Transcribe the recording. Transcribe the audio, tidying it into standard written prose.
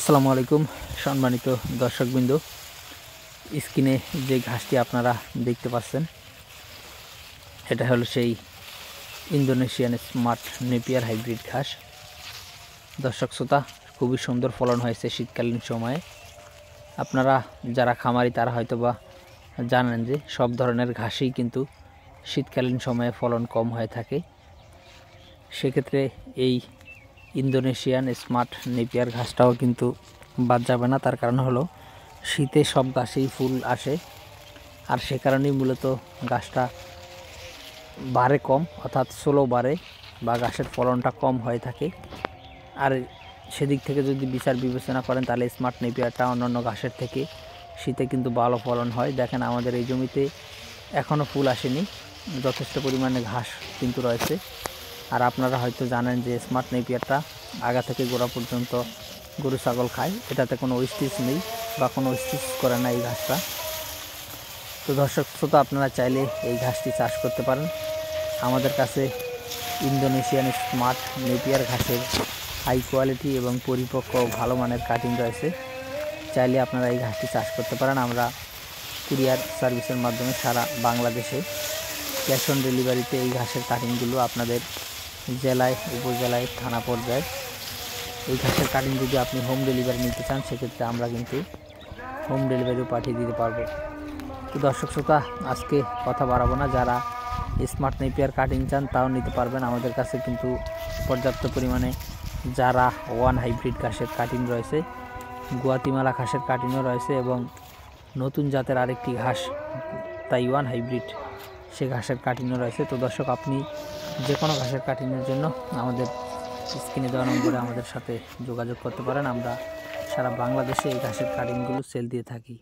আসসালামু আলাইকুম সম্মানিত দর্শকবৃন্দ। স্ক্রিনে যে ঘাসটি আপনারা দেখতে পাচ্ছেন এটা হলো সেই ইন্দোনেশিয়ান স্মার্ট নেপিয়ার হাইব্রিড ঘাস। দর্শক শ্রোতা, খুবই সুন্দর ফলন হয়েছে শীতকালীন সময়ে। আপনারা যারা খামারি তারা হয়তোবা জানেন যে সব ধরনের ঘাসই কিন্তু শীতকালীন সময়ে ফলন কম হয়ে থাকে। সেক্ষেত্রে এই ইন্দোনেশিয়ান স্মার্ট নেপিয়ার ঘাসটাও কিন্তু বাদ যাবে না। তার কারণ হলো শীতে সব গাছেই ফুল আসে, আর সে কারণেই মূলত গাছটা বাড়ে কম, অর্থাৎ স্লো বাড়ে বা গাছের ফলনটা কম হয়ে থাকে। আর সেদিক থেকে যদি বিচার বিবেচনা করেন তাহলে স্মার্ট নেপিয়ারটা অন্যান্য ঘাসের থেকে শীতে কিন্তু ভালো ফলন হয়। দেখেন আমাদের এই জমিতে এখনও ফুল আসেনি, যথেষ্ট পরিমাণে ঘাস কিন্তু রয়েছে। আর আপনারা হয়তো জানেন যে স্মার্ট নেপিয়ারটা আগা থেকে গোড়া পর্যন্ত গরু ছাগল খায়, এটাতে কোনো স্টিচ নেই বা কোনো স্টিচ করে না এই ঘাসটা। তো দর্শক শ্রোতা, আপনারা চাইলে এই ঘাসটি চাষ করতে পারেন। আমাদের কাছে ইন্দোনেশিয়ান স্মার্ট নেপিয়ার ঘাসের হাই কোয়ালিটি এবং পরিপক্ক ভালো মানের কাটিং রয়েছে। চাইলে আপনারা এই ঘাসটি চাষ করতে পারেন। আমরা কুরিয়ার সার্ভিসের মাধ্যমে সারা বাংলাদেশে ক্যাশ অন ডেলিভারিতে এই ঘাসের কাটিংগুলো আপনাদের জেলায়, উপজেলায়, থানা পর্যায়ে এই ঘাসের কাটিং যদি আপনি হোম ডেলিভারি নিতে চান সেক্ষেত্রে আমরা কিন্তু হোম ডেলিভারিও পাঠিয়ে দিতে পারবো। তো দর্শক শ্রোতা, আজকে কথা বাড়াবো না। যারা স্মার্ট নেপিয়ার কাটিং চান তাও নিতে পারবেন। আমাদের কাছে কিন্তু পর্যাপ্ত পরিমাণে যারা ওয়ান হাইব্রিড ঘাসের কাটিং রয়েছে, গুয়াতিমালা ঘাসের কাটিংও রয়েছে এবং নতুন জাতের আরেকটি ঘাস তাইওয়ান হাইব্রিড সে ঘাসের কাটিংও রয়েছে। তো দর্শক, আপনি যে কোনো ঘাসের কাটিংয়ের জন্য আমাদের স্ক্রিনে দেওয়া নম্বরে আমাদের সাথে যোগাযোগ করতে পারেন। আমরা সারা বাংলাদেশে এই ঘাসের কাটিংগুলো সেল দিয়ে থাকি।